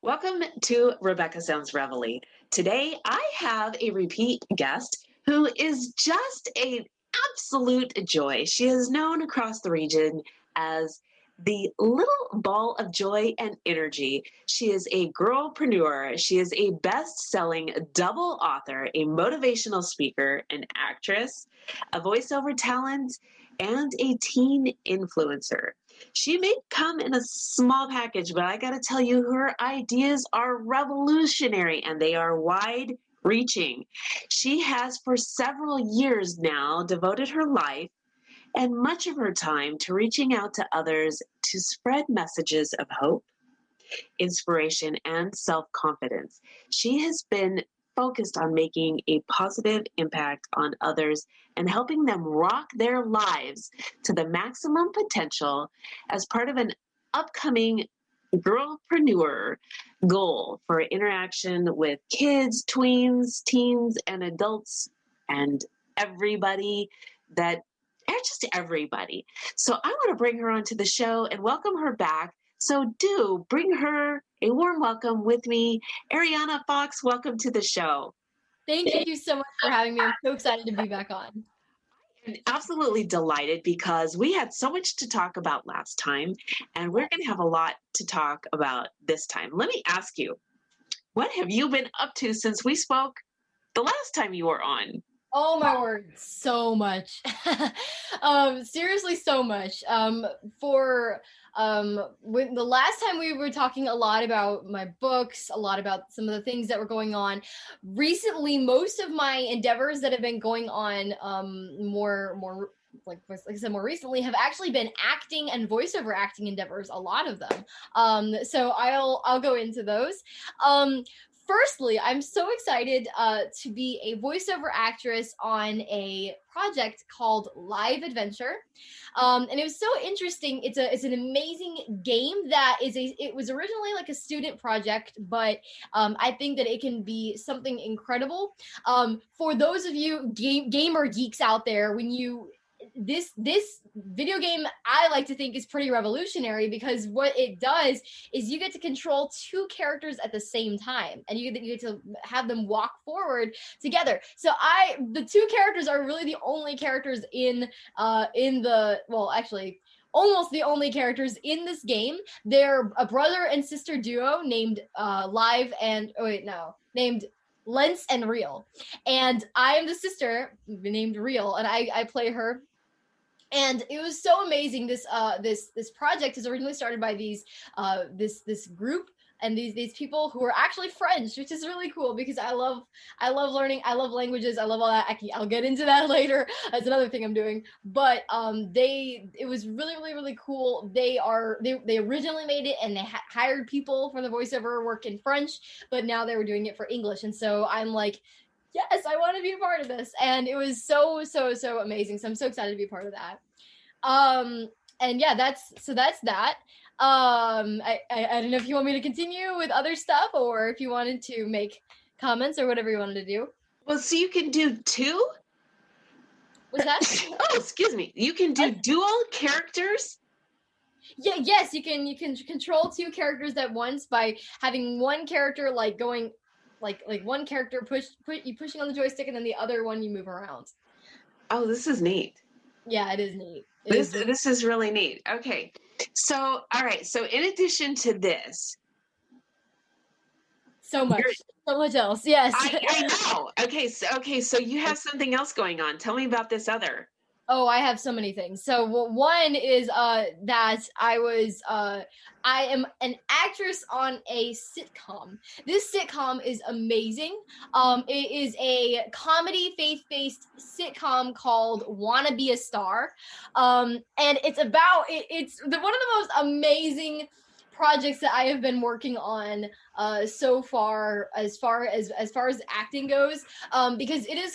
Welcome to Rebecca Sounds Reveille. Today, I have a repeat guest who is just an absolute joy. She is known across the region as the little ball of joy and energy. She is a girlpreneur. She is a best-selling double author, a motivational speaker, an actress, a voiceover talent, and a teen influencer. She may come in a small package, but I got to tell you, her ideas are revolutionary and they are wide reaching. She has for several years now devoted her life and much of her time to reaching out to others to spread messages of hope, inspiration, and self-confidence. She has been focused on making a positive impact on others and helping them rock their lives to the maximum potential as part of an upcoming girlpreneur goal for interaction with kids, tweens, teens, and adults, and everybody that just everybody. So I want to bring her onto the show and welcome her back. So do bring her a warm welcome with me. Arianna Fox, welcome to the show. Thank you so much for having me. I'm so excited to be back on. I'm absolutely delighted because we had so much to talk about last time, and we're going to have a lot to talk about this time. Let me ask you, what have you been up to since we spoke the last time you were on? Oh my word, so much. Seriously, so much. When the last time we were talking a lot about my books, a lot about some of the things that were going on. Recently, most of my endeavors that have been going on more like I said, more recently have actually been acting and voiceover acting endeavors, a lot of them. So I'll go into those. Firstly, I'm so excited to be a voiceover actress on a project called Live Adventure. And it was so interesting. It's an amazing game that it was originally like a student project, but I think that it can be something incredible. For those of you gamer geeks out there, this video game, I like to think, is pretty revolutionary because what it does is you get to control two characters at the same time, and you get to have them walk forward together. So the two characters are really the only characters almost the only characters in this game. They're a brother and sister duo named named Lens and Real, and I am the sister named Real, and I play her. And it was so amazing. This project is originally started by this group and these people who are actually French, which is really cool because I love learning. I love languages. I love all that. I'll get into that later. That's another thing I'm doing. But it was really, really, really cool. They originally made it and they hired people for the voiceover work in French, but now they were doing it for English. And so I'm like, yes, I want to be a part of this. And it was so, so, so amazing. So I'm so excited to be a part of that. And yeah, that's that. I don't know if you want me to continue with other stuff or if you wanted to make comments or whatever you wanted to do. Well, so you can do two? What's that? Oh, excuse me. You can do dual characters? Yeah, yes, you can control two characters at once by having one character like going like one character pushing on the joystick and then the other one you move around. Oh, this is neat. Yeah, it is neat. This is really neat. Okay. So, all right. So in addition to this. So much else. Yes. I know. Okay. So you have something else going on. Tell me about this other. Oh, I have so many things. So one is that I am an actress on a sitcom. This sitcom is amazing. It is a comedy faith-based sitcom called Wanna Be a Star. And it's one of the most amazing projects that I have been working on so far as far as acting goes, because it is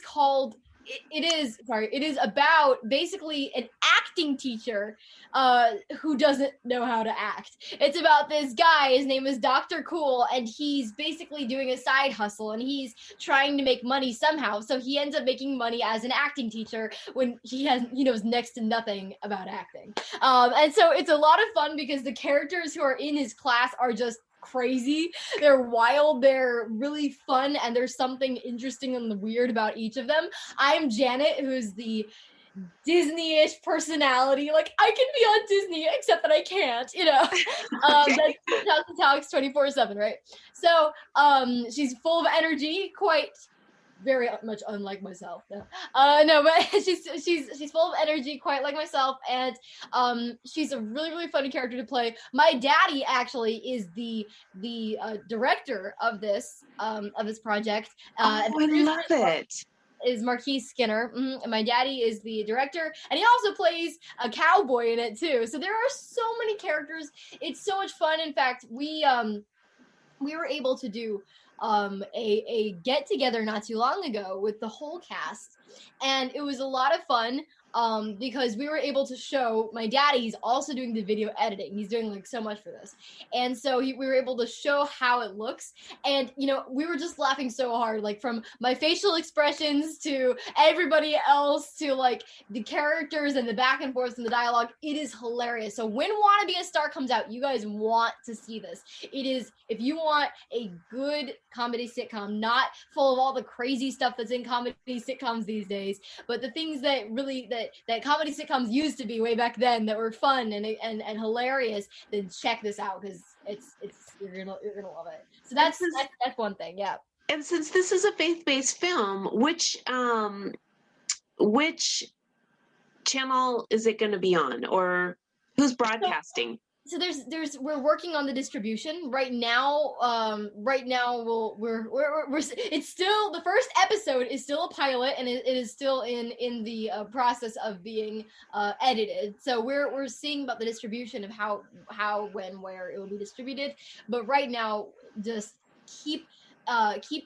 about basically an acting teacher who doesn't know how to act. It's about this guy, his name is Dr. Cool, and he's basically doing a side hustle and he's trying to make money somehow. So he ends up making money as an acting teacher when he knows next to nothing about acting. And so it's a lot of fun because the characters who are in his class are just crazy. They're wild. They're really fun. And there's something interesting and weird about each of them. I'm Janet, who's the Disney-ish personality. Like, I can be on Disney, except that I can't, you know. Okay. That's Talks 24/7, right? So she's full of energy, quite very much unlike myself. No, but she's full of energy, quite like myself, and she's a really, really funny character to play. My daddy actually is the director of this project. Oh, And I love it. is Marquis Skinner. And my daddy is the director, and he also plays a cowboy in it too. So there are so many characters. It's so much fun. In fact, we were able to do a get together not too long ago with the whole cast, and it was a lot of fun because we were able to show my daddy's also doing the video editing. He's doing like so much for this, and so we were able to show how it looks. And you know, we were just laughing so hard, like from my facial expressions to everybody else to like the characters and the back and forth and the dialogue. It is hilarious. So when Wanna Be a Star comes out, you guys want to see this. It is, if you want a good comedy sitcom, not full of all the crazy stuff that's in comedy sitcoms these days, but the things that really that comedy sitcoms used to be way back then that were fun and hilarious, then check this out, because it's you're gonna love it. So that's one thing. Yeah. And since this is a faith-based film, which channel is it going to be on, or who's broadcasting? So there's we're working on the distribution right now. We're it's still, the first episode is still a pilot, and it is still in the process of being edited. So we're seeing about the distribution of how, when, where it will be distributed. But right now, just keep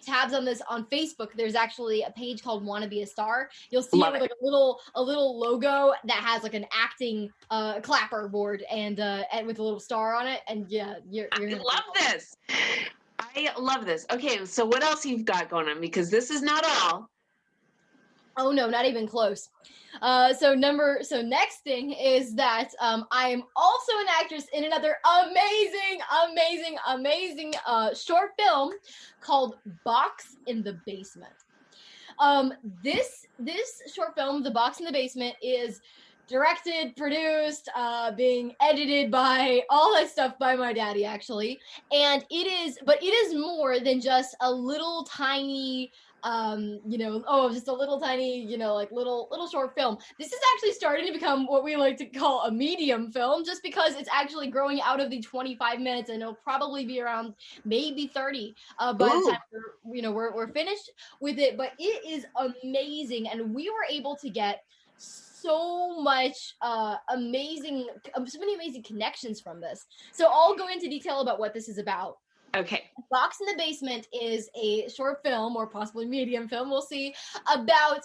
tabs on this on Facebook. There's actually a page called Wanna Be a Star. You'll see it with like a little logo that has like an acting clapper board and with a little star on it. And yeah, you're I love this. I love this. Okay, so what else you've got going on? Because this is not all. Oh no, not even close. So next thing is that I am also an actress in another amazing short film called Box in the Basement. This short film, The Box in the Basement, is directed, produced, being edited by all that stuff by my daddy, actually. And it is more than just a little tiny just a little tiny, like little short film. This is actually starting to become what we like to call a medium film, just because it's actually growing out of the 25 minutes, and it'll probably be around maybe 30 by the time we're finished with it. But it is amazing, and we were able to get so many amazing connections from this. So I'll go into detail about what this is about. Okay. Box in the Basement is a short film, or possibly medium film, we'll see, about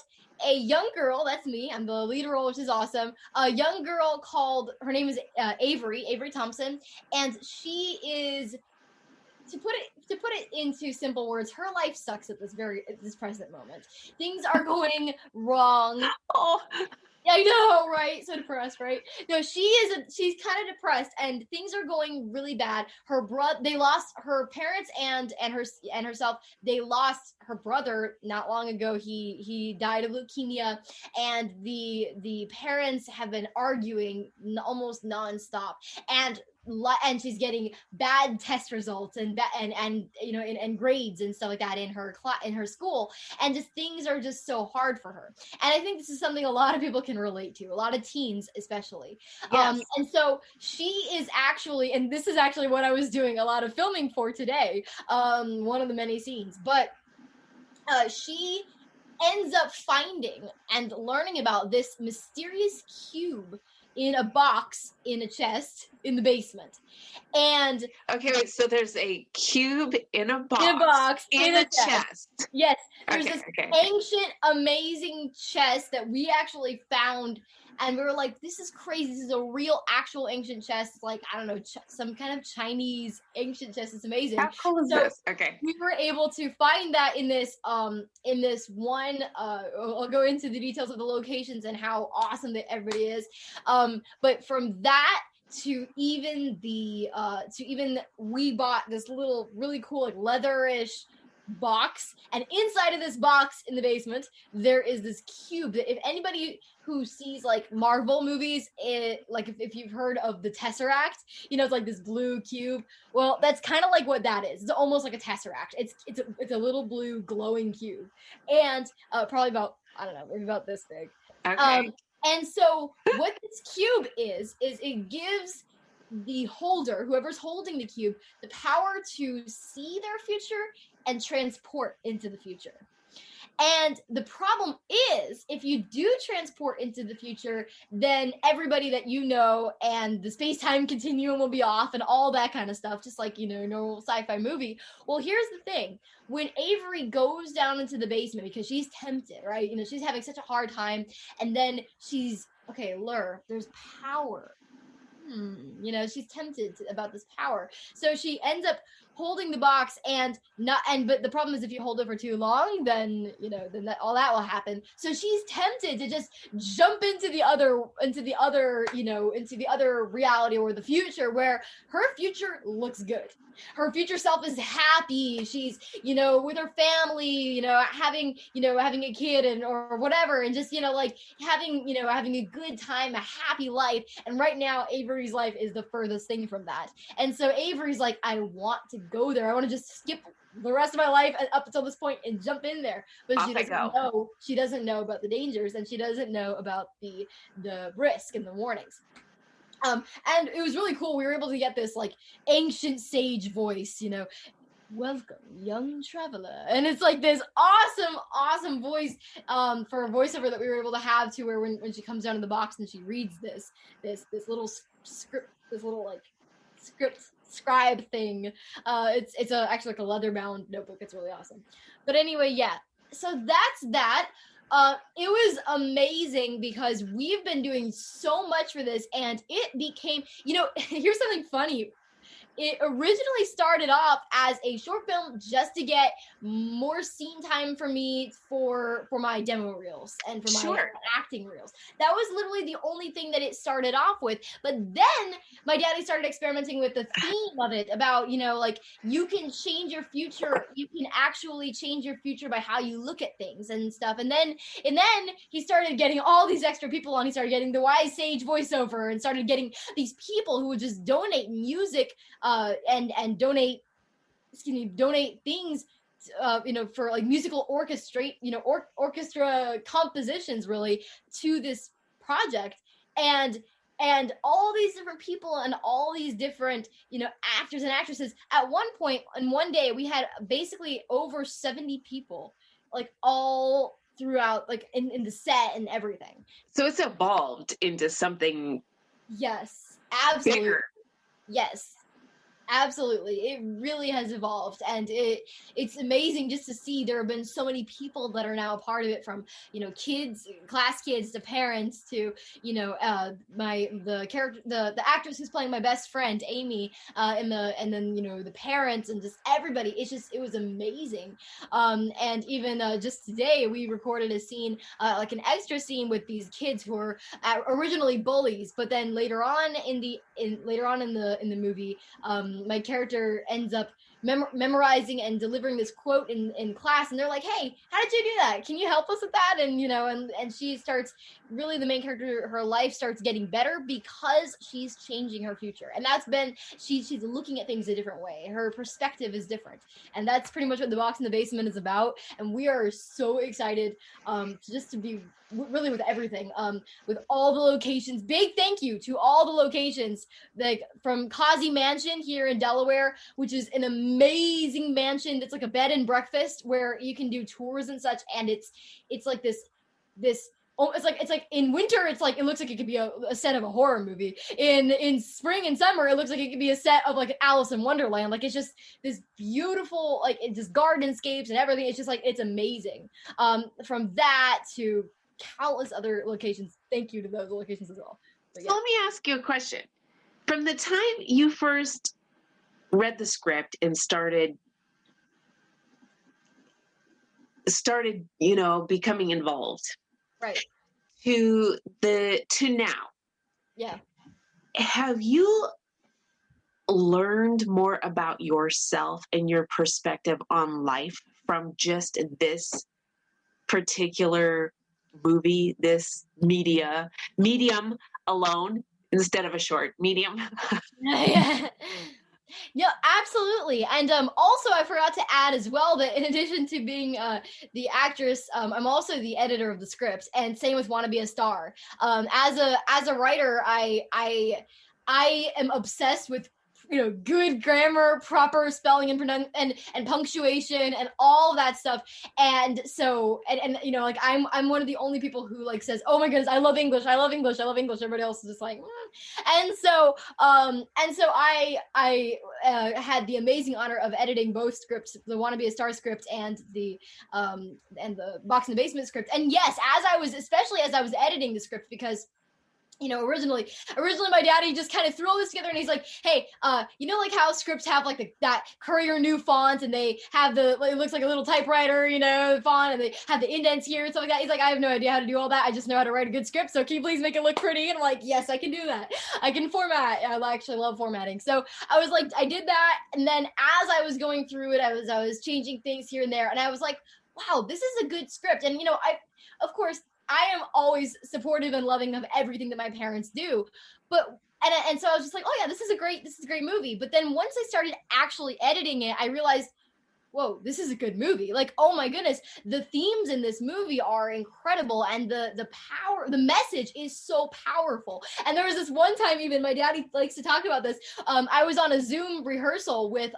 a young girl. That's me. I'm the lead role, which is awesome. A young girl her name is Avery Thompson, and she is, to put it into simple words, her life sucks at this present moment. Things are going wrong. Oh. I know, right? So depressed, right? No, she's kind of depressed, and things are going really bad. They lost her parents and herself. They lost her brother not long ago. He died of leukemia, and the parents have been arguing almost nonstop, and she's getting bad test results and grades and stuff like that in her school, and just things are just so hard for her. And I think this is something a lot of people can relate to, a lot of teens especially. Yes. And so she is actually, and this is actually what I was doing a lot of filming for today, one of the many scenes, but she ends up finding and learning about this mysterious cube in a box in a chest in the basement. And okay, wait, so there's a cube in a box in a chest. Yes, there's this ancient, amazing chest that we actually found, and we were like, this is crazy. This is a real, actual ancient chest. It's like, I don't know, some kind of Chinese ancient chest. It's amazing. How cool is this? Okay. We were able to find that in this one, I'll go into the details of the locations and how awesome that everybody is. But from that to even we bought this little really cool like leatherish box, and inside of this box in the basement there is this cube that if anybody who sees like Marvel movies, if you've heard of the Tesseract, it's like this blue cube. Well, that's kind of like what that is. It's almost like a Tesseract. It's a little blue glowing cube, and probably about, I don't know, maybe about this big. Okay. And so what this cube is it gives the holder, whoever's holding the cube, the power to see their future and transport into the future. And the problem is, if you do transport into the future, then everybody that you know and the space-time continuum will be off and all that kind of stuff, just like, normal sci-fi movie. Well, here's the thing. When Avery goes down into the basement because she's tempted, right? She's having such a hard time. And then okay, Lur, there's power. She's tempted about this power. So she ends up holding the box but the problem is if you hold it for too long, then all that will happen. So she's tempted to just jump into the other reality or the future where her future looks good. Her future self is happy. She's, with her family, having a kid or whatever, and just, having a good time, a happy life. And right now, Avery's life is the furthest thing from that. And so Avery's like, I want to go there. I want to just skip the rest of my life up until this point and jump in there. But she doesn't know about the dangers, and she doesn't know about the risk and the warnings. And it was really cool. We were able to get this like ancient sage voice, welcome, young traveler. And it's like this awesome voice for a voiceover that we were able to have to where when she comes down in the box and she reads this little script, this little like scribe thing. It's actually like a leather bound notebook. It's really awesome. But anyway, yeah. So that's that. It was amazing because we've been doing so much for this, and it became, here's something funny. It originally started off as a short film just to get more scene time for me for my demo reels and for my acting reels. That was literally the only thing that it started off with. But then my daddy started experimenting with the theme of it about, you can change your future. You can actually change your future by how you look at things and stuff. And then he started getting all these extra people on. He started getting the Wise Sage voiceover and started getting these people who would just donate music and donate things, for like musical orchestra compositions really to this project, and all these different people and all these different, actors and actresses. At one point in one day, we had basically over 70 people, like all throughout, like in the set and everything. So it's evolved into something. Yes, absolutely. Bigger. Yes. Absolutely. It really has evolved, and it's amazing just to see there have been so many people that are now a part of it, from, kids, class kids, to parents, to, the actress who's playing my best friend, Amy, and then, the parents and just everybody. It was amazing. And even just today we recorded a scene, like an extra scene with these kids who were originally bullies, but then later on in the movie, my character ends up memorizing and delivering this quote in class, and they're like, hey, how did you do that? Can you help us with that? And and she starts, really, the main character, her life starts getting better because she's changing her future. And that's been, she's looking at things a different way. Her perspective is different, and that's pretty much what The Box in the Basement is about. And we are so excited to be really with everything, with all the locations. Big thank you to all the locations, like from Causey Mansion here in Delaware, which is an amazing mansion. It's like a bed and breakfast where you can do tours and such, and it's like this it's like in winter, it's like, it looks like it could be a set of a horror movie. In spring and summer, it looks like it could be a set of like Alice in Wonderland. Like, it's just this beautiful, like, it's just gardenscapes and everything. It's just like, it's amazing. From that to countless other locations. Thank you to those locations as well. Yeah. So let me ask you a question. From the time you first read the script and started, becoming involved, right, to now. Yeah. have you learned more about yourself and your perspective on life from just this particular movie, this medium alone instead of a short medium? Yeah. Yeah, absolutely. And also I forgot to add as well that in addition to being the actress, I'm also the editor of the script, and same with Wanna Be a Star. As a writer, I am obsessed with good grammar, proper spelling and punctuation and all that stuff. And so and like I'm one of the only people who like says, "Oh my goodness, I love English. I love English. I love English." Everybody else is just like, and so I had the amazing honor of editing both scripts, the Wanna Be a Star script and the Box in the Basement script. And yes, especially as I was editing the script, because originally my daddy just kind of threw all this together, and he's like, "Hey, like how scripts have like that Courier New font, and they have it looks like a little typewriter, font, and they have the indents here and stuff like that." He's like, "I have no idea how to do all that. I just know how to write a good script. So can you please make it look pretty?" And I'm like, "Yes, I can do that. I can format. I actually love formatting." So I was like, I did that, and then as I was going through it, I was changing things here and there, and I was like, "Wow, this is a good script." And of course, I am always supportive and loving of everything that my parents do, but and so I was just like, "Oh yeah, this is a great movie." But then once I started actually editing it, I realized, whoa, this is a good movie. Like, oh my goodness, the themes in this movie are incredible, and the message is so powerful. And there was this one time, even my daddy likes to talk about this. I was on a Zoom rehearsal with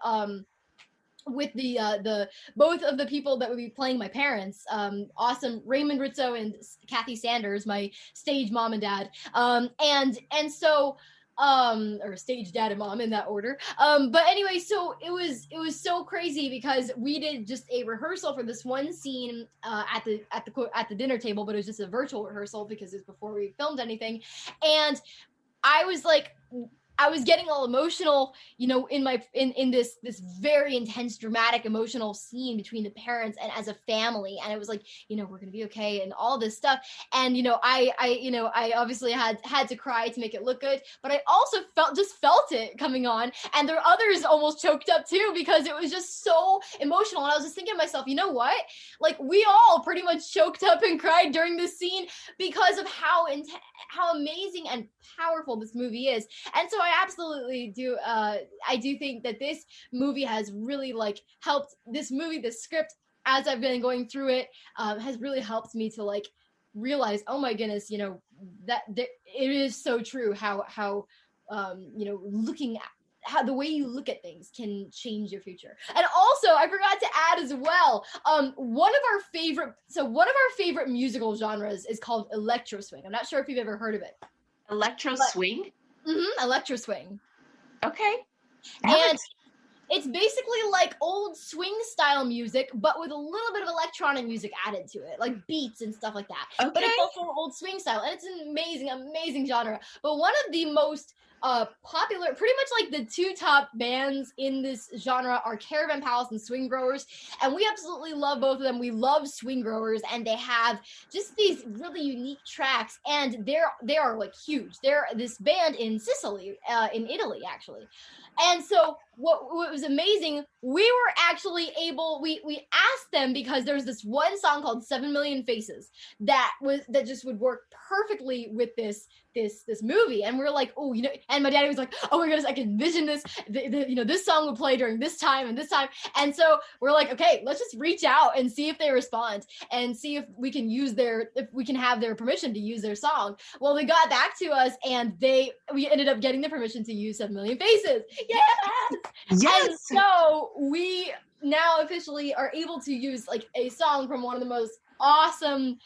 the both of the people that would be playing my parents, awesome Raymond Rizzo and Kathy Sanders, my stage mom and dad, and so or stage dad and mom in that order. But anyway, so it was so crazy because we did just a rehearsal for this one scene at the dinner table, but it was just a virtual rehearsal because it was before we filmed anything. And I was like, I was getting all emotional, in this very intense, dramatic, emotional scene between the parents and as a family. And it was like, we're gonna be okay and all this stuff. And I obviously had to cry to make it look good, but I also felt it coming on. And there were others almost choked up too, because it was just so emotional. And I was just thinking to myself, you know what? Like, we all pretty much choked up and cried during this scene because of how amazing and powerful this movie is. And so I absolutely do. I do think that this movie has really helped. This script, as I've been going through it, has really helped me to realize, oh my goodness, that it is so true how looking at how the way you look at things can change your future. And also, I forgot to add as well, one of our favorite musical genres is called electro swing. I'm not sure if you've ever heard of it. Swing? Electro swing. Okay. And it's basically like old swing style music, but with a little bit of electronic music added to it, like beats and stuff like that. Okay. But it's also old swing style, and it's an amazing genre. But one of the most popular, pretty much like the two top bands in this genre are Caravan Palace and Swing Growers, and we absolutely love both of them. We love Swing Growers, and they have just these really unique tracks, and they are like huge. They're this band in Sicily, in Italy, actually. And so what was amazing, we were actually able, we asked them, because there's this one song called 7 Million Faces that just would work perfectly with this movie. And we're like, oh, and my daddy was like, oh my goodness, I can envision this, this song would play during this time and this time. And so we're like, okay, let's just reach out and see if they respond and see if we can have their permission to use their song. Well, they got back to us, and we ended up getting the permission to use 7 Million Faces. Yes. And so we now officially are able to use a song from one of the most awesome,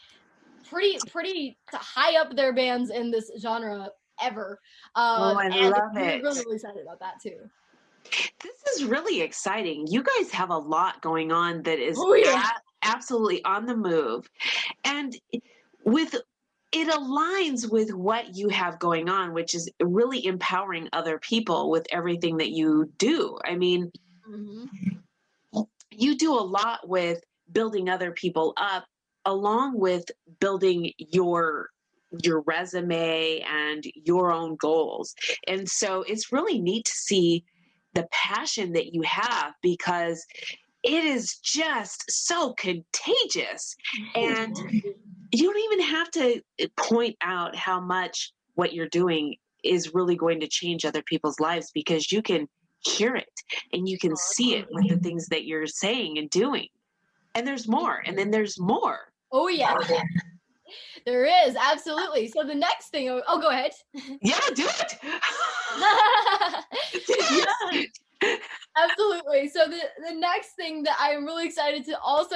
pretty high up their bands in this genre ever. I love it. We're really excited about that too. This is really exciting. You guys have a lot going on that is absolutely on the move. And it aligns with what you have going on, which is really empowering other people with everything that you do. I mean, you do a lot with building other people up, along with building your your resume and your own goals. And so it's really neat to see the passion that you have, because it is just so contagious. And you don't even have to point out how much what you're doing is really going to change other people's lives, because you can hear it and you can see it with the things that you're saying and doing. And there's more, and then there's more. Oh yeah. There is, absolutely. So the next thing, oh, go ahead. Yeah, do it. Yeah. Absolutely. So the next thing that I'm really excited to also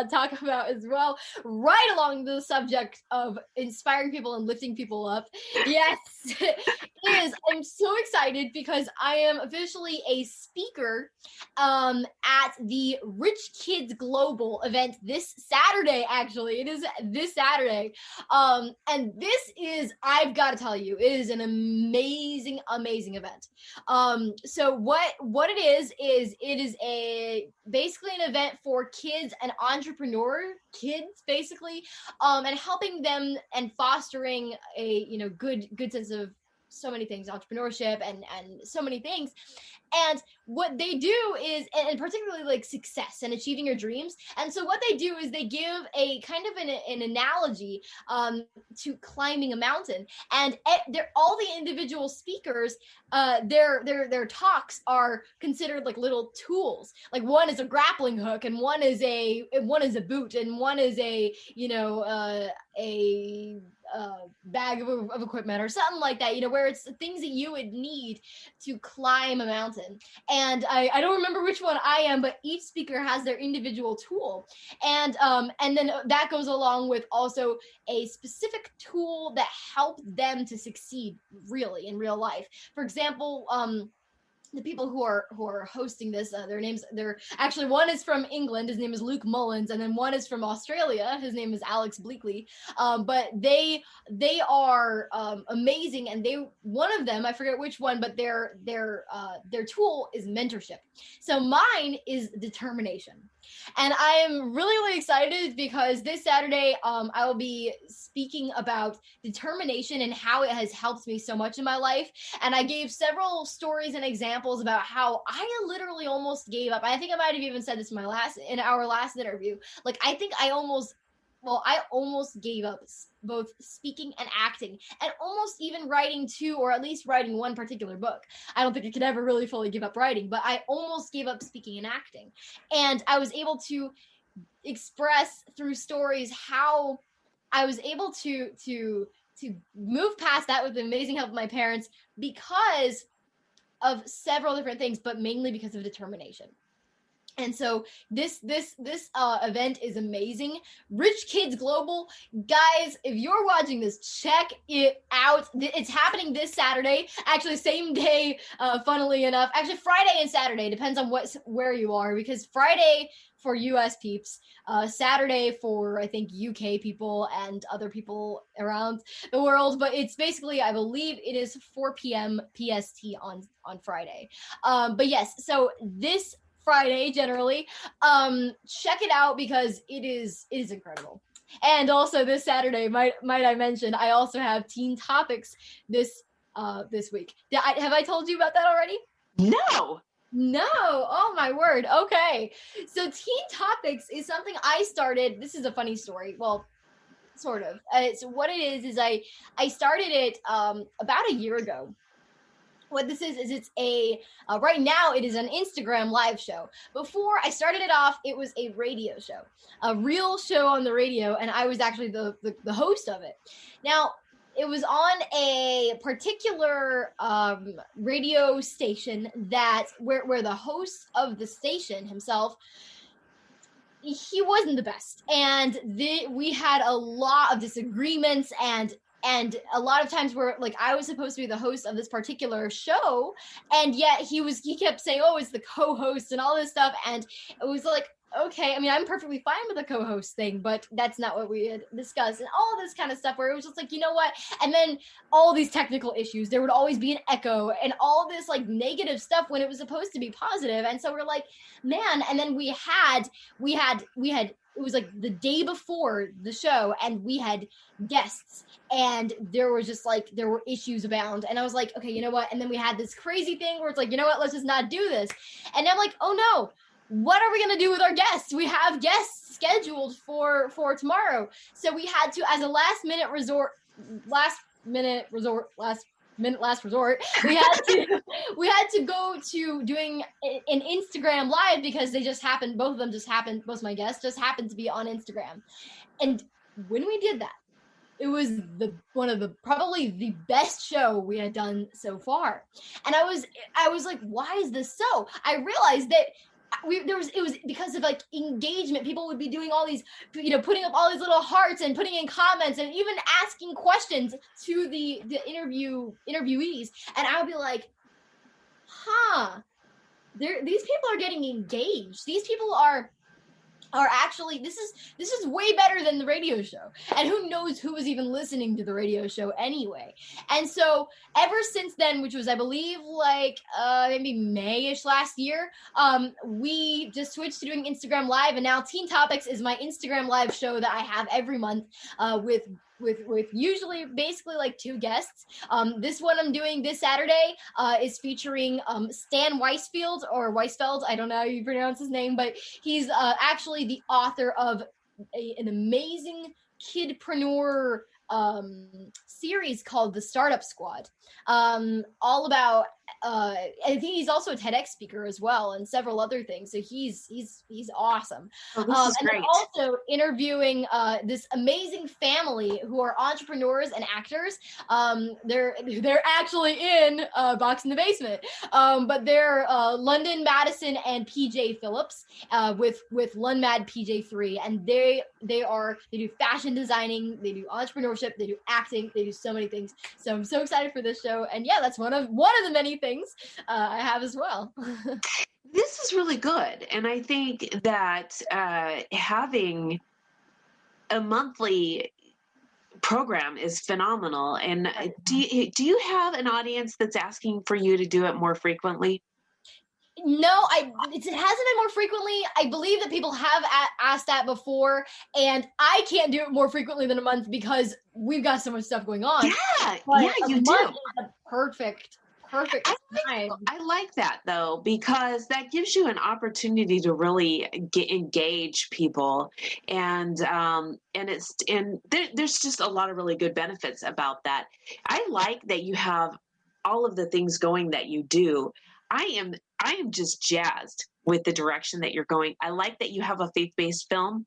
talk about as well, right along the subject of inspiring people and lifting people up, yes, is I'm so excited because I am officially a speaker at the Rich Kids Global event this Saturday. Actually, it is this Saturday, and this is, I've got to tell you, it is an amazing event. So what it is it is basically an event for kids and entrepreneur kids, basically, and helping them and fostering a good sense of so many things, entrepreneurship and so many things. And what they do is, and particularly like success and achieving your dreams. And so what they do is they give a kind of an analogy to climbing a mountain. And they're all the individual speakers, their talks are considered like little tools. Like one is a grappling hook, and one is a boot, and one is a bag of equipment or something like that, where it's things that you would need to climb a mountain. And I don't remember which one I am, but each speaker has their individual tool. And then that goes along with also a specific tool that helps them to succeed really in real life. For example, the people who are hosting this, they're actually, one is from England, his name is Luke Mullins, and then one is from Australia, his name is Alex Bleakley. But they are amazing, and one of them, I forget which one, but their tool is mentorship. So mine is determination. And I am really excited because this Saturday, I will be speaking about determination and how it has helped me so much in my life. And I gave several stories and examples about how I literally almost gave up. I think I might have even said this in our last interview. Like, I think I almost gave up both speaking and acting, and almost even writing two, or at least writing one particular book. I don't think I could ever really fully give up writing, but I almost gave up speaking and acting. And I was able to express through stories how I was able to move past that with the amazing help of my parents, because of several different things, but mainly because of determination. And so this event is amazing. Rich Kids Global, guys, if you're watching this, check it out. It's happening this Saturday, actually same day, funnily enough. Actually, Friday and Saturday, depends on where you are, because Friday for US peeps, Saturday for, I think, UK people and other people around the world. But it's basically, I believe it is 4 p.m. PST on Friday. But yes, so this Friday generally, check it out, because it is incredible. And also this Saturday, might I mention, I also have Teen Topics this week. Have I told you about that already? No. Oh my word. Okay, so Teen Topics is something I started. This is a funny story, well, sort of. So what it is I started it about a year ago. What this is it's a right now it is an Instagram live show. Before I started it off, it was a radio show, a real show on the radio, and I was actually the host of it. Now, it was on a particular radio station where the host of the station himself, he wasn't the best, and we had a lot of disagreements, and a lot of times where, like, I was supposed to be the host of this particular show, and yet he kept saying, oh, it's the co-host and all this stuff. And it was like, okay, I mean, I'm perfectly fine with the co-host thing, but that's not what we had discussed, and all this kind of stuff where it was just like, you know what? And then all these technical issues, there would always be an echo and all this like negative stuff when it was supposed to be positive. And so we're like, man, and then we had it was like the day before the show and we had guests and there was just like, there were issues abound. And I was like, okay, you know what? And then we had this crazy thing where it's like, you know what? Let's just not do this. And I'm like, oh no, what are we going to do with our guests? We have guests scheduled for tomorrow. So we had to, as a last resort, we had to go to doing an Instagram live because both of my guests just happened to be on Instagram. And when we did that, it was one of the probably the best show we had done so far. And I was like, why is this so? I realized that it was because of like engagement. People would be doing all these, putting up all these little hearts and putting in comments and even asking questions to the interviewees. And I would be like, these people are getting engaged. These people are actually, this is way better than the radio show. And who knows who was even listening to the radio show anyway. And so ever since then, which was, I believe, like maybe May-ish last year, we just switched to doing Instagram Live. And now Teen Topics is my Instagram Live show that I have every month with usually basically like 2 guests. This one I'm doing this Saturday is featuring Stan Weisfeld. I don't know how you pronounce his name, but he's actually the author of an amazing kidpreneur series called The Startup Squad. All about I think he's also a TEDx speaker as well and several other things. So he's awesome. Oh, this is great. And also interviewing this amazing family who are entrepreneurs and actors. They're actually in Box in the Basement. But they're London Madison and PJ Phillips with Lunmad PJ3. And they do fashion designing, they do entrepreneurship, they do acting, they do so many things. So I'm so excited for this show. And yeah, that's one of the many things I have as well. This is really good. And I think that having a monthly program is phenomenal. And do you have an audience that's asking for you to do it more frequently? No, it hasn't been more frequently. I believe that people have asked that before, and I can't do it more frequently than a month because we've got so much stuff going on. Yeah, but you do. Is a perfect time. I like that though, because that gives you an opportunity to really engage people, and there's just a lot of really good benefits about that. I like that you have all of the things going that you do. I am just jazzed with the direction that you're going. I like that you have a faith-based film.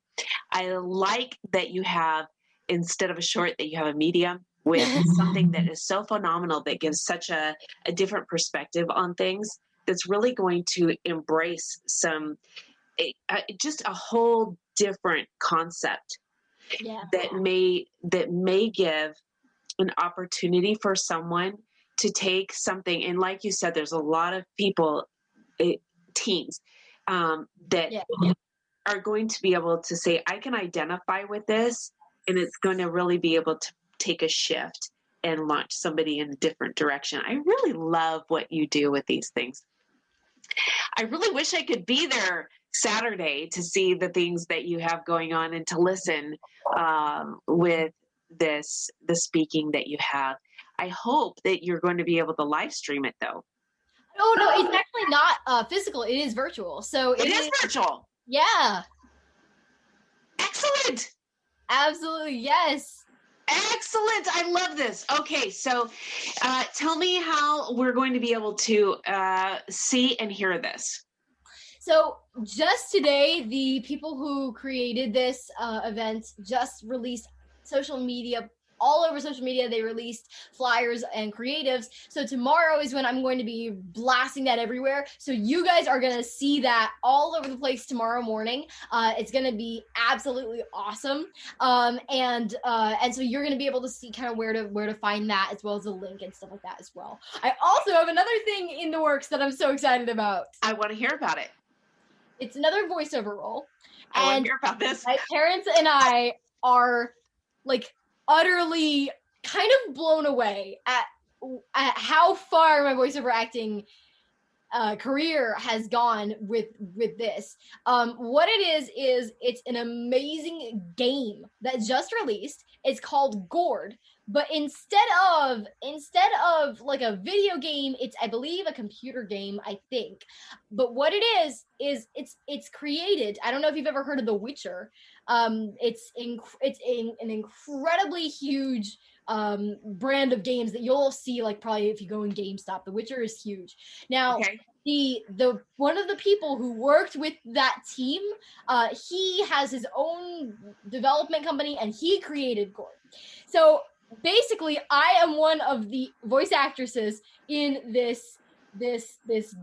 I like that you have, instead of a short, that you have a medium with something that is so phenomenal that gives such a different perspective on things, that's really going to embrace just a whole different concept that may give an opportunity for someone to take something. And like you said, there's a lot of people, teens, that are going to be able to say, I can identify with this, and it's going to really be able to take a shift and launch somebody in a different direction. I really love what you do with these things. I really wish I could be there Saturday to see the things that you have going on and to listen with the speaking that you have. I hope that you're going to be able to live stream it though. Oh no, it's actually not physical. It is virtual. So it is virtual. Yeah. Excellent. Absolutely. Yes. Excellent. I love this. Okay. So tell me how we're going to be able to see and hear this. So just today, the people who created this event just released all over social media. They released flyers and creatives. So tomorrow is when I'm going to be blasting that everywhere. So you guys are going to see that all over the place tomorrow morning. It's going to be absolutely awesome. And so you're going to be able to see kind of where to find that, as well as a link and stuff like that as well. I also have another thing in the works that I'm so excited about. I want to hear about it. It's another voiceover role. I want And to hear about this. my parents and I are like utterly kind of blown away at how far my voiceover acting career has gone with this. What it is it's an amazing game that just released. It's called Gourd, but instead of like a video game, it's, I believe, a computer game, I think. But what it is it's created. I don't know if you've ever heard of The Witcher. It's an incredibly huge brand of games that you'll see, like, probably if you go in GameStop. The Witcher is huge. Now, okay. The one of the people who worked with that team, he has his own development company, and he created Gourd. So basically, I am one of the voice actresses in this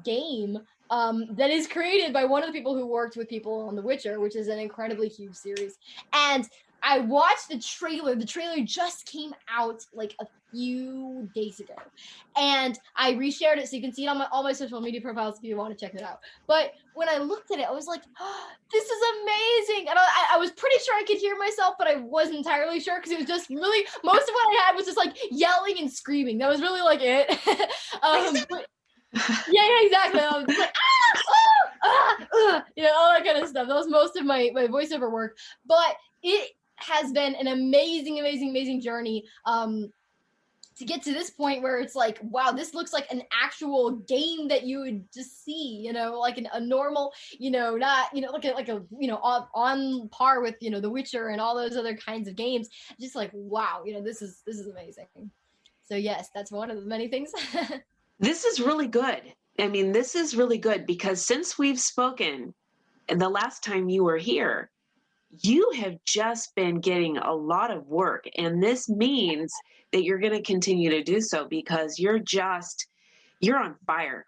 game that is created by one of the people who worked with people on The Witcher, which is an incredibly huge series. And I watched the trailer. The trailer just came out like a few days ago, and I reshared it so you can see it on all my social media profiles if you want to check it out. But when I looked at it, I was like, oh, this is amazing. And I was pretty sure I could hear myself, but I wasn't entirely sure because it was just really, most of what I had was just like yelling and screaming. That was really like it. Yeah, exactly. I was like, all that kind of stuff. That was most of my voiceover work. But it has been an amazing journey to get to this point where it's like, wow, this looks like an actual game that you would just see, like a normal, not, like a on par with, The Witcher and all those other kinds of games. Just like, wow, this is amazing. So yes, that's one of the many things. This is really good. I mean, this is really good because since we've spoken and the last time you were here, you have just been getting a lot of work, and this means that you're going to continue to do so because you're on fire.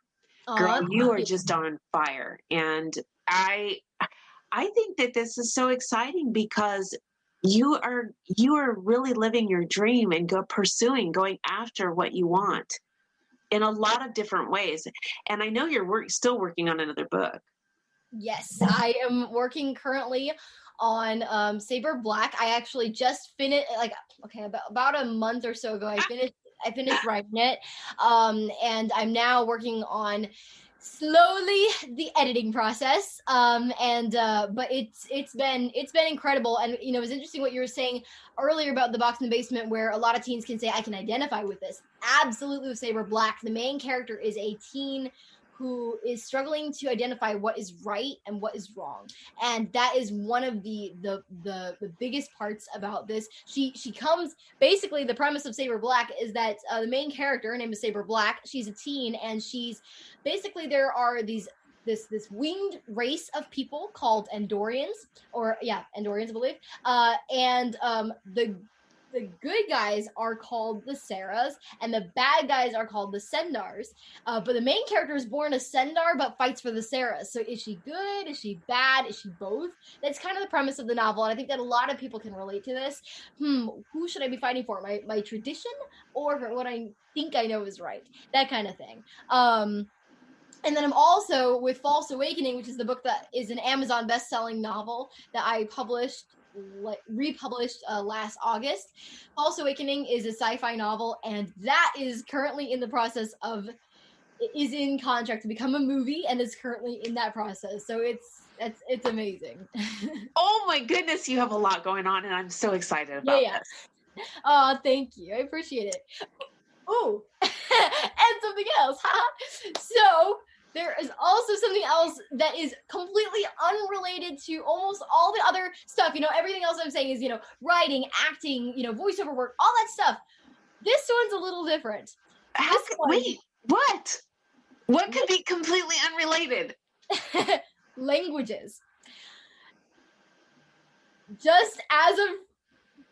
Girl, you are just on fire. And I think that this is so exciting because you are really living your dream and going after what you want in a lot of different ways. And I know you're still working on another book. Yes, I am working currently on Saber Black. I actually just finished, about a month or so ago. I finished writing it, and I'm now working on slowly the editing process. But it's been incredible. And it was interesting what you were saying earlier about the box in the basement, where a lot of teens can say, I can identify with this. Absolutely, with Saber Black, the main character is a teen who is struggling to identify what is right and what is wrong. And that is one of the biggest parts about this. She comes, basically the premise of Saber Black is that the main character, her name is Saber Black, she's a teen, and she's basically, there are this winged race of people called Andorians, Andorians, I believe. And the good guys are called the Sarahs, and the bad guys are called the Sendars. But the main character is born a Sendar, but fights for the Sarahs. So is she good? Is she bad? Is she both? That's kind of the premise of the novel, and I think that a lot of people can relate to this. Who should I be fighting for? My tradition, or for what I think I know is right? That kind of thing. And then I'm also with False Awakening, which is the book that is an Amazon best-selling novel that I republished last August. False Awakening is a sci-fi novel, and that is currently in the process is in contract to become a movie, and is currently in that process. So it's amazing. Oh my goodness, you have a lot going on, and I'm so excited about this. Oh, thank you. I appreciate it. Oh, and something else. So there is also something else that is completely unrelated to almost all the other stuff. Everything else I'm saying is, writing, acting, voiceover work, all that stuff. This one's a little different. Wait, what? What could be completely unrelated? Languages. Just as of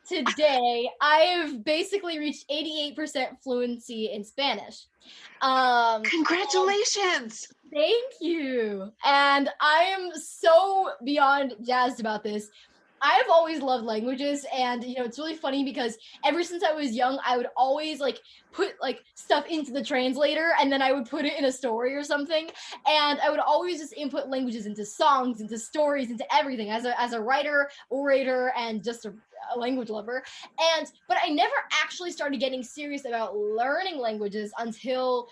today, I've basically reached 88% fluency in Spanish. Congratulations! Thank you. And I am so beyond jazzed about this. I've always loved languages, and it's really funny because ever since I was young, I would always like put like stuff into the translator, and then I would put it in a story or something, and I would always just input languages into songs, into stories, into everything as a writer, orator, and just a language lover. But I never actually started getting serious about learning languages until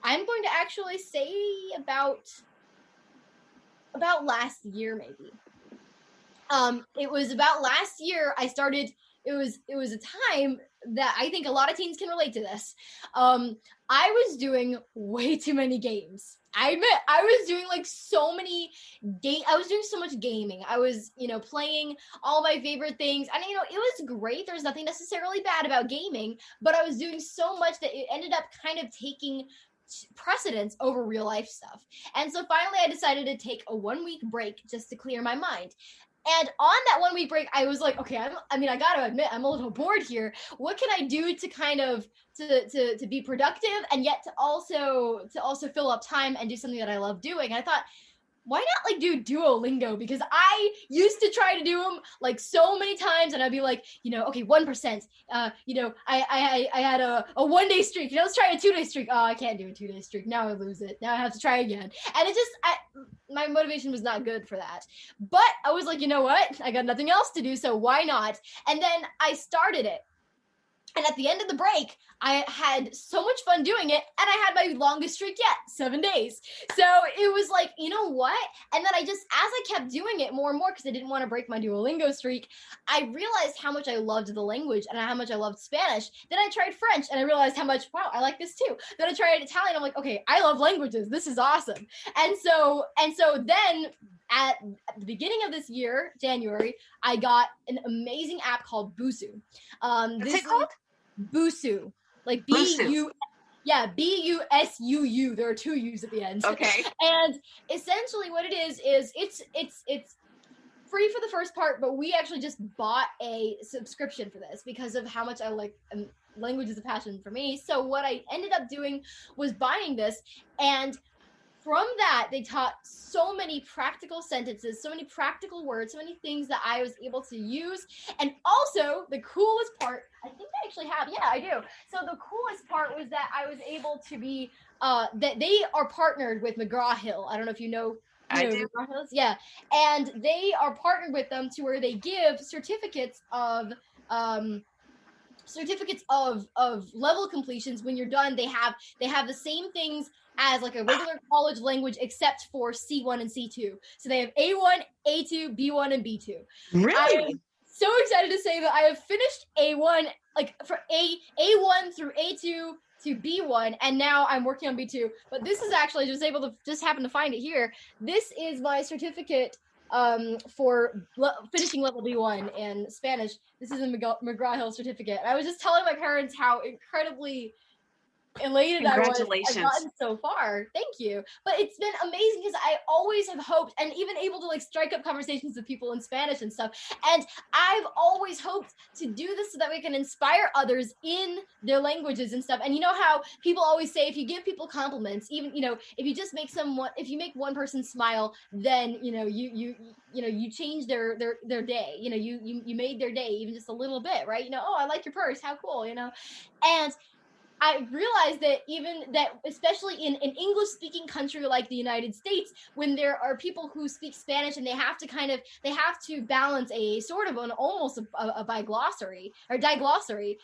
I'm going to actually say about last year, maybe. It was about last year I started. It was a time that I think a lot of teens can relate to this. I was doing way too many games. I admit I was doing like so many I was doing so much gaming. I was, playing all my favorite things. And it was great. There's nothing necessarily bad about gaming, but I was doing so much that it ended up kind of taking precedence over real life stuff. And so finally I decided to take a 1-week break just to clear my mind. And on that 1-week break, I was like, okay, I gotta admit, I'm a little bored here. What can I do to kind of to be productive and yet to also fill up time and do something that I love doing? And I thought, why not like do Duolingo? Because I used to try to do them like so many times, and I'd be like, okay, 1%. I had a 1-day streak. Let's try a 2-day streak. Oh, I can't do a 2-day streak. Now I lose it. Now I have to try again. And my motivation was not good for that. But I was like, you know what? I got nothing else to do, so why not? And then I started it. And at the end of the break, I had so much fun doing it, and I had my longest streak yet, 7 days. So it was like, you know what? And then as I kept doing it more and more, because I didn't want to break my Duolingo streak, I realized how much I loved the language and how much I loved Spanish. Then I tried French, and I realized how much, wow, I like this too. Then I tried Italian. I'm like, okay, I love languages. This is awesome. And so then at the beginning of this year, January, I got an amazing app called Busu. What's it called? Busu, like B-U, yeah, B-U-S-U-U. There are 2 U's at the end. Okay. And essentially what it is it's free for the first part, but we actually just bought a subscription for this because of how much I like language is a passion for me. So what I ended up doing was buying this, and from that, they taught so many practical sentences, so many practical words, so many things that I was able to use. And also, the coolest part, I think I actually have, yeah, I do. So the coolest part was that I was able to be, that they are partnered with McGraw-Hill. I don't know if you know. I do. McGraw-Hill's? Yeah. And they are partnered with them to where they give certificates of level completions. When you're done, they have the same things as like a regular college language, except for C1 and C2. So they have A1, A2, B1, and B2. Really? I am so excited to say that I have finished A1, like for A1 through A2 to B1, and now I'm working on B2. But this is actually just happen to find it here. This is my certificate for finishing level B1 in Spanish. This is a McGraw-Hill certificate. I was just telling my parents how incredibly elated I was. I've gotten so far. Thank you. But it's been amazing because I always have hoped, and even able to like strike up conversations with people in Spanish and stuff. And I've always hoped to do this so that we can inspire others in their languages and stuff. And you know how people always say, if you give people compliments, even if you just make if you make one person smile, then you change their day. You made their day even just a little bit, right? Oh, I like your purse. How cool, And I realized that especially in an English-speaking country like the United States, when there are people who speak Spanish and they have to balance a sort of almost a biglossary or diglossary,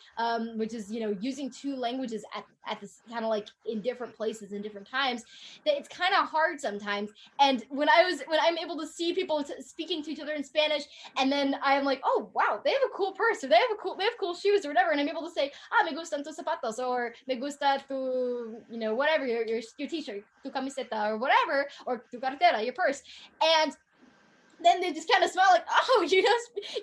which is using 2 languages at this kind of like in different places in different times, that it's kind of hard sometimes. And when I'm able to see people speaking to each other in Spanish, and then I'm like, oh wow, they have a cool purse, or they have cool shoes or whatever, and I'm able to say, me gustan tus zapatos, or me gusta tu, whatever, your t-shirt, tu camiseta, or whatever, or tu cartera, your purse. And then they just kind of smile like, oh, you know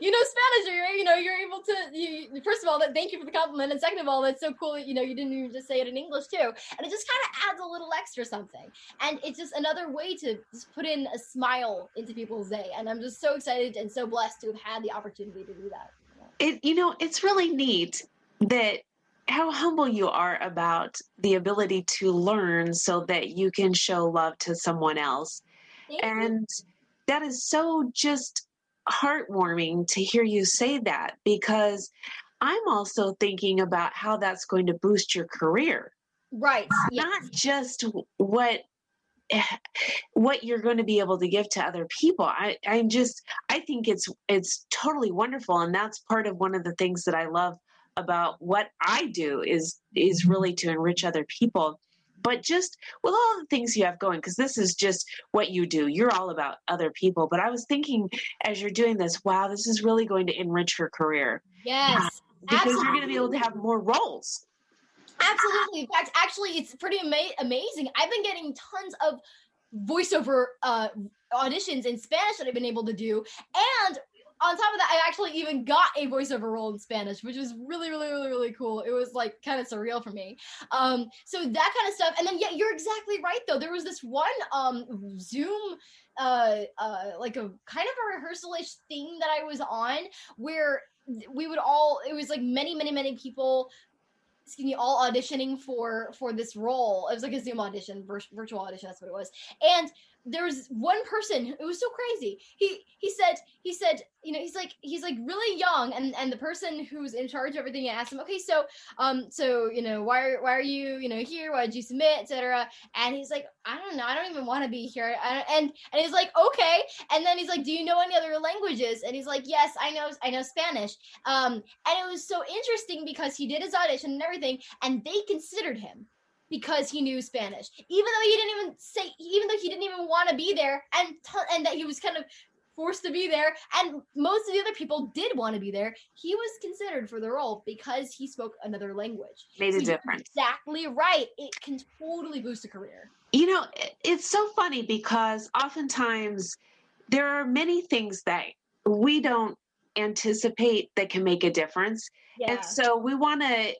Spanish, or you're able to. First of all, thank you for the compliment, and second of all, that's so cool that you didn't even just say it in English too, and it just kind of adds a little extra something, and it's just another way to just put in a smile into people's day, and I'm just so excited and so blessed to have had the opportunity to do that. It's really neat that how humble you are about the ability to learn so that you can show love to someone else. Thank and you. that is so just heartwarming to hear you say that, because I'm also thinking about how that's going to boost your career, Right. Yes. not just what you're going to be able to give to other people. I think it's totally wonderful. And that's part of one of the things that I love about what I do is really to enrich other people. But just with all the things you have going, because this is just what you do, you're all about other people. But I was thinking as you're doing this, wow, this is really going to enrich her career. Yes. Because Absolutely. you're going to be able to have more roles. Absolutely. In fact, actually, it's pretty amazing. I've been getting tons of voiceover auditions in Spanish that I've been able to do. And on top of that, I actually even got a voiceover role in Spanish, which was really, really, really, really cool. It was like kind of surreal for me. So that kind of stuff. And then, yeah, you're exactly right, though. There was this one Zoom like a kind of a rehearsal-ish thing that I was on where we would all, it was like many, many, many people, all auditioning for this role. It was like a Zoom audition, virtual audition. That's what it was. And there was one person. It was so crazy. He said, he's like really young, and the person who's in charge of everything asked him, okay, so why are you here? Why did you submit, etc. And he's like, I don't know. I don't even want to be here. And he's like, okay. And then he's like, do you know any other languages? And he's like, yes, I know Spanish. And it was so interesting because he did his audition and everything, and they considered him because he knew Spanish, even though he didn't even want to be there, and that he was kind of forced to be there, and most of the other people did want to be there. He was considered for the role because he spoke another language. Made a difference. Exactly right. It can totally boost a career. It's so funny because oftentimes there are many things that we don't anticipate that can make a difference. Yeah. And so we want to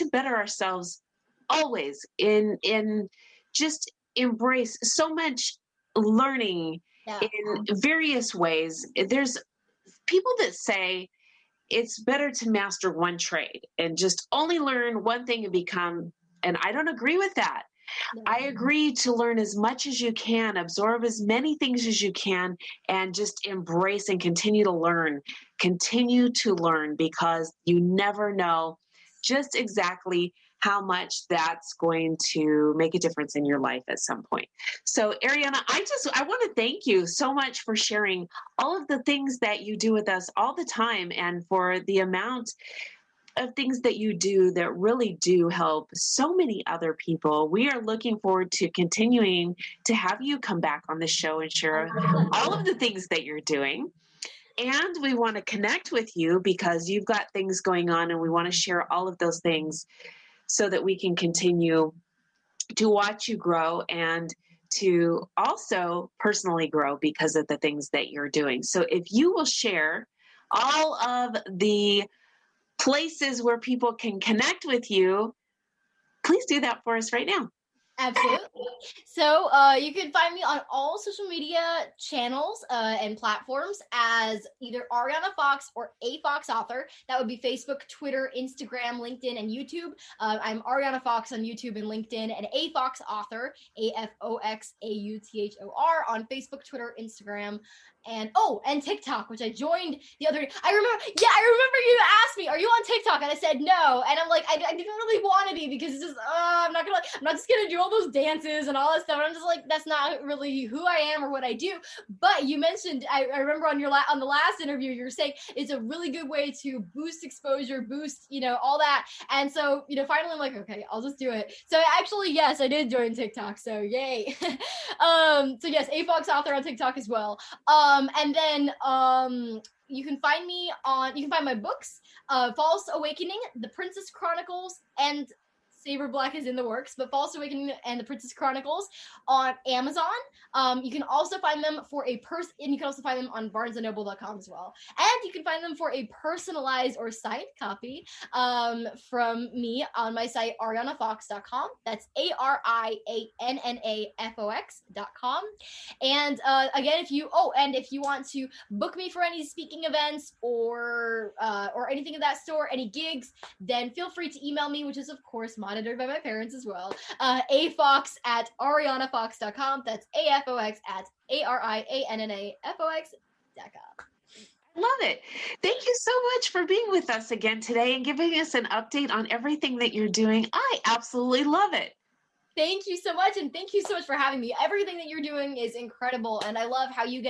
better ourselves always in just embrace so much learning in various ways. There's people that say it's better to master one trade and just only learn one thing and become, and I don't agree with that. I agree to learn as much as you can, absorb as many things as you can, and just embrace and continue to learn, because you never know just exactly how much that's going to make a difference in your life at some point. So Arianna, I want to thank you so much for sharing all of the things that you do with us all the time, and for the amount of things that you do that really do help so many other people. We are looking forward to continuing to have you come back on the show and share all of the things that you're doing. And we want to connect with you because you've got things going on, and we want to share all of those things so that we can continue to watch you grow and to also personally grow because of the things that you're doing. So if you will share all of the places where people can connect with you, please do that for us right now. Absolutely. So you can find me on all social media channels and platforms as either Arianna Fox or A Fox Author. That would be Facebook, Twitter, Instagram, LinkedIn, and YouTube. I'm Arianna Fox on YouTube and LinkedIn, and A Fox Author, AFOXAUTHOR, on Facebook, Twitter, Instagram, and TikTok, which I joined the other day. I remember you asked me, are you on TikTok? And I said no. And I'm like, I didn't really want to be, because it's just, I'm not just gonna do all those dances and all that stuff. And I'm just like, that's not really who I am or what I do. But you mentioned, I remember on the last interview, you were saying it's a really good way to boost exposure, boost, all that. And so, finally I'm like, okay, I'll just do it. So actually, yes, I did join TikTok. So yay. So yes, A Fox Author on TikTok as well. And then you can find my books, False Awakening, The Princess Chronicles, and Saber Black is in the works, but False Awakening and The Princess Chronicles on Amazon. You can also find them and you can also find them on barnesandnoble.com as well. And you can find them for a personalized or signed copy from me on my site, ariannafox.com. That's ARIANNAFOX.com. And again, if you want to book me for any speaking events or anything of that sort, any gigs, then feel free to email me, which is of course monitored by my parents as well. afox@ariannafox.com. That's AFOX@ARIANNAFOX.com. Love it. Thank you so much for being with us again today and giving us an update on everything that you're doing. I absolutely love it. Thank you so much. And thank you so much for having me. Everything that you're doing is incredible. And I love how you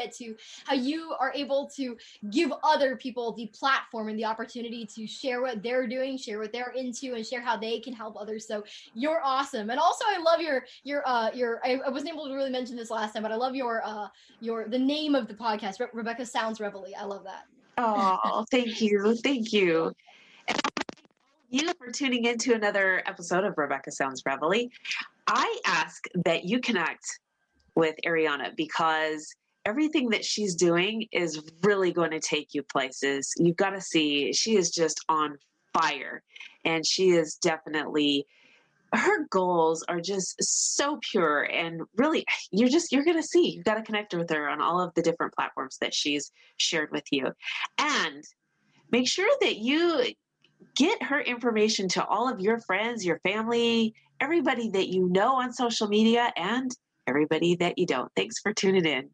are able to give other people the platform and the opportunity to share what they're doing, share what they're into, and share how they can help others. So you're awesome. And also I love I wasn't able to really mention this last time, but I love the name of the podcast, Rebecca Sounds Reveille. I love that. Oh, thank you. Thank you. And you for tuning into another episode of Rebecca Sounds Reveille. I ask that you connect with Arianna because everything that she's doing is really going to take you places. You've got to see, she is just on fire, and she is definitely, her goals are just so pure, and really you're going to see, you've got to connect with her on all of the different platforms that she's shared with you. And make sure that you get her information to all of your friends, your family, everybody that you know on social media, and everybody that you don't. Thanks for tuning in.